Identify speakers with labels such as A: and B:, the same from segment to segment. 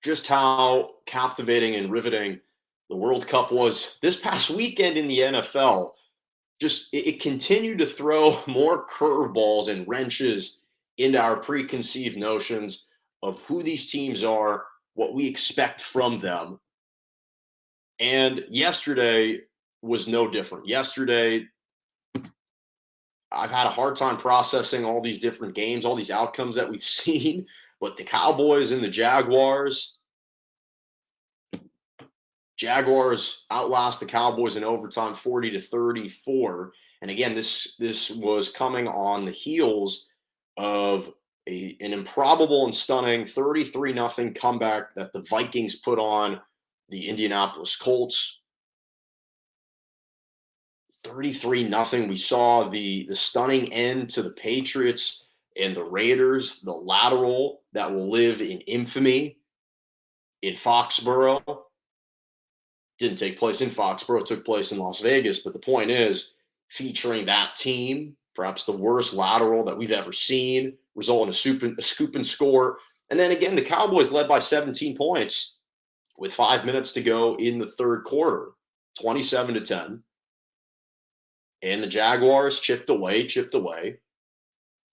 A: just how captivating and riveting the World Cup was this past weekend in the NFL. Just it continued to throw more curveballs and wrenches into our preconceived notions of who these teams are, what we expect from them. And yesterday was no different. Yesterday, I've had a hard time processing all these different games, all these outcomes that we've seen. But the Cowboys and the Jaguars outlast the Cowboys in overtime 40-34. And again, this was coming on the heels of an improbable and stunning 33-0 comeback that the Vikings put on the Indianapolis Colts. 33-0. We saw the stunning end to the Patriots and the Raiders, the lateral that will live in infamy in Foxborough. Didn't take place in Foxborough, it took place in Las Vegas. But the point is, featuring that team, perhaps the worst lateral that we've ever seen, result in a scoop and score. And then again, the Cowboys led by 17 points with 5 minutes to go in the third quarter, 27-10. And the Jaguars chipped away,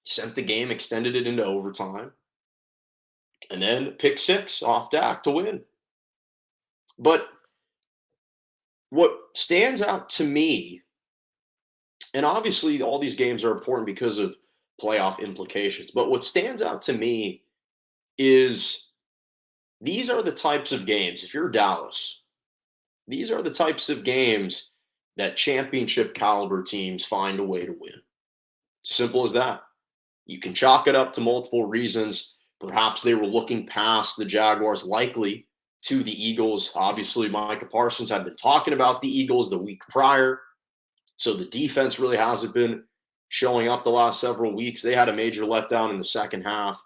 A: sent the game, extended it into overtime, and then pick six off Dak to win. But what stands out to me, and obviously all these games are important because of playoff implications, but what stands out to me is these are the types of games, if you're Dallas, these are the types of games that championship caliber teams find a way to win. Simple as that. You can chalk it up to multiple reasons. Perhaps they were looking past the Jaguars, likely to the Eagles. Obviously, Micah Parsons had been talking about the Eagles the week prior. So the defense really hasn't been showing up the last several weeks. They had a major letdown in the second half.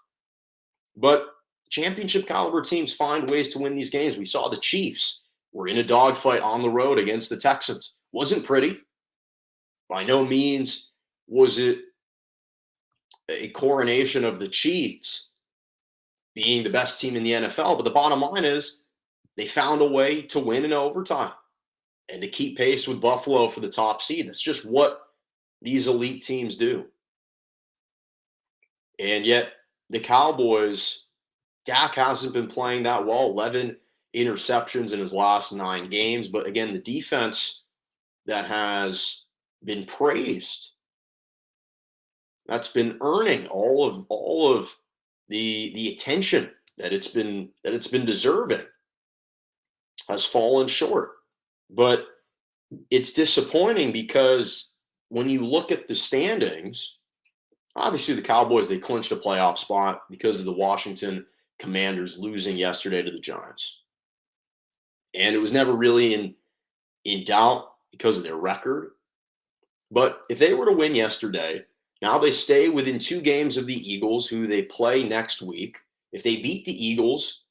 A: But championship caliber teams find ways to win these games. We saw the Chiefs were in a dogfight on the road against the Texans. Wasn't pretty. By no means was it a coronation of the Chiefs being the best team in the NFL. But the bottom line is they found a way to win in overtime and to keep pace with Buffalo for the top seed. That's just what these elite teams do. And yet the Cowboys, Dak hasn't been playing that well. 11 interceptions in his last 9 games. But again, the defense that has been praised, that's been earning all of the attention that it's been deserving, has fallen short. But it's disappointing because when you look at the standings, obviously the Cowboys, they clinched a playoff spot because of the Washington Commanders losing yesterday to the Giants. And it was never really in doubt because of their record. But if they were to win yesterday, now they stay within 2 games of the Eagles, who they play next week. If they beat the Eagles,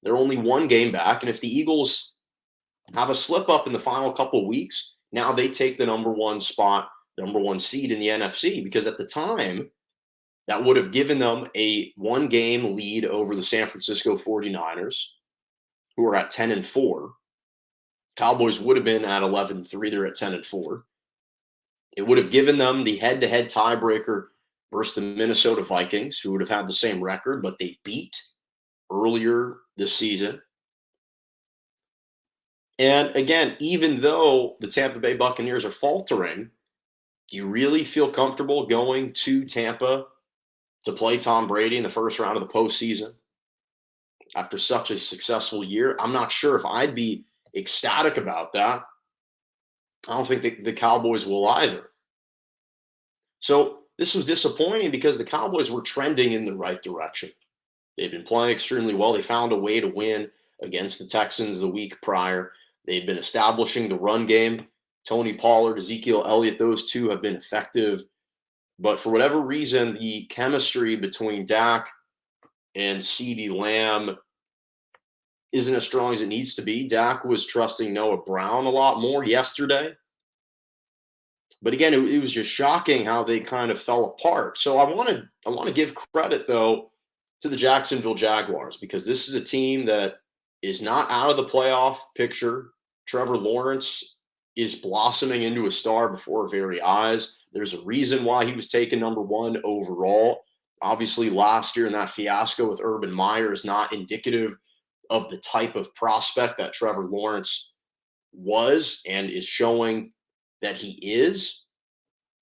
A: they're only 1 game back. And if the Eagles have a slip up in the final couple of weeks, now they take the number 1 spot, number 1 seed in the NFC, because at the time, that would have given them a 1-game lead over the San Francisco 49ers, who are at 10-4. Cowboys would have been at 11-3. They're at 10-4. It would have given them the head-to-head tiebreaker versus the Minnesota Vikings, who would have had the same record, but they beat earlier this season. And again, even though the Tampa Bay Buccaneers are faltering, do you really feel comfortable going to Tampa to play Tom Brady in the first round of the postseason after such a successful year? I'm not sure if I'd be ecstatic about that. I don't think the Cowboys will either. So this was disappointing because the Cowboys were trending in the right direction. They'd been playing extremely well. They found a way to win against the Texans the week prior. They'd been establishing the run game. Tony Pollard, Ezekiel Elliott, those two have been effective. But for whatever reason, the chemistry between Dak and CeeDee Lamb isn't as strong as it needs to be. Dak was trusting Noah Brown a lot more yesterday. But again, it was just shocking how they kind of fell apart. So I want to give credit, though, to the Jacksonville Jaguars, because this is a team that is not out of the playoff picture. Trevor Lawrence is blossoming into a star before our very eyes. There's a reason why he was taken number 1 overall. Obviously, last year in that fiasco with Urban Meyer is not indicative of the type of prospect that Trevor Lawrence was and is showing that he is.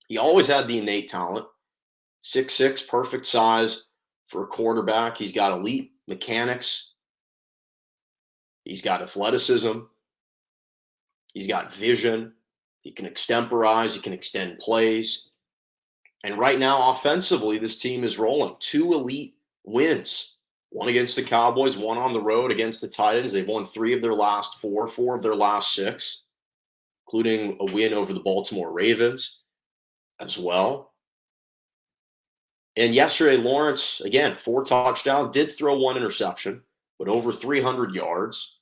A: He always had the innate talent. 6'6", perfect size for a quarterback. He's got elite mechanics. He's got athleticism. He's got vision. He can extemporize. He can extend plays. And right now, offensively, this team is rolling. 2 elite wins. 1 against the Cowboys, 1 on the road against the Titans. They've won 3 of their last 4, 4 of their last 6, including a win over the Baltimore Ravens as well. And yesterday, Lawrence, again, 4 touchdowns, did throw 1 interception, but over 300 yards.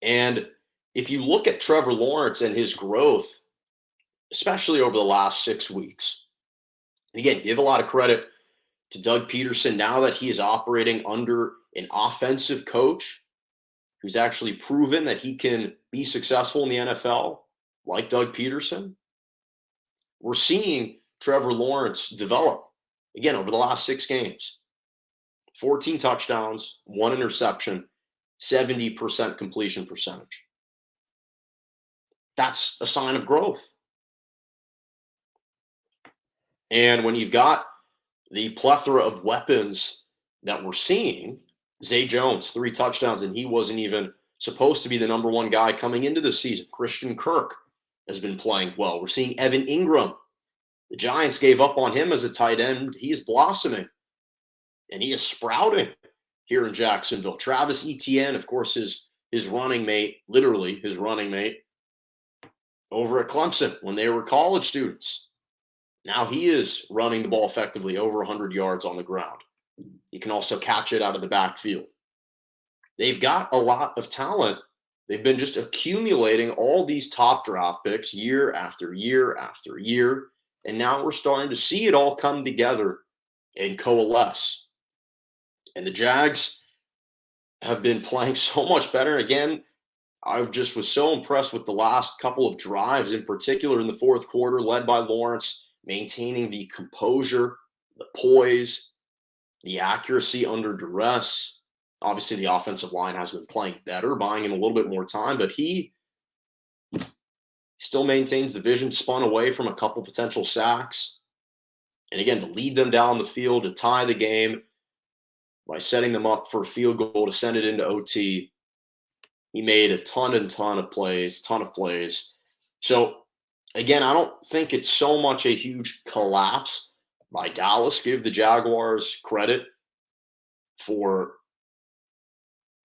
A: And if you look at Trevor Lawrence and his growth, especially over the last 6 weeks, and again, give a lot of credit to Doug Peterson now that he is operating under an offensive coach who's actually proven that he can be successful in the NFL, like Doug Peterson. We're seeing Trevor Lawrence develop, again, over the last 6 games. 14 touchdowns, 1 interception, 70% completion percentage. That's a sign of growth. And when you've got the plethora of weapons that we're seeing, Zay Jones, 3 touchdowns, and he wasn't even supposed to be the number 1 guy coming into the season. Christian Kirk has been playing well. We're seeing Evan Ingram. The Giants gave up on him as a tight end. He is blossoming, and he is sprouting here in Jacksonville. Travis Etienne, of course, his running mate, literally his running mate, over at Clemson when they were college students. Now he is running the ball effectively, over 100 yards on the ground. He can also catch it out of the backfield. They've got a lot of talent. They've been just accumulating all these top draft picks year after year after year. And now we're starting to see it all come together and coalesce. And the Jags have been playing so much better. Again, I just was so impressed with the last couple of drives, in particular in the 4th quarter, led by Lawrence, maintaining the composure, the poise, the accuracy under duress. Obviously, the offensive line has been playing better, buying him a little bit more time, but he still maintains the vision, spun away from a couple potential sacks. And again, to lead them down the field, to tie the game by setting them up for a field goal to send it into OT. He made a ton of plays. So, again, I don't think it's so much a huge collapse by Dallas. Give the Jaguars credit for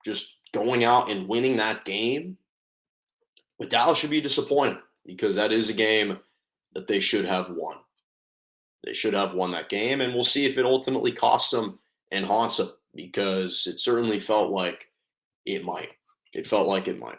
A: just going out and winning that game. But Dallas should be disappointed because that is a game that they should have won. They should have won that game, and we'll see if it ultimately costs them and haunts them, because it certainly felt like it might. It felt like it might.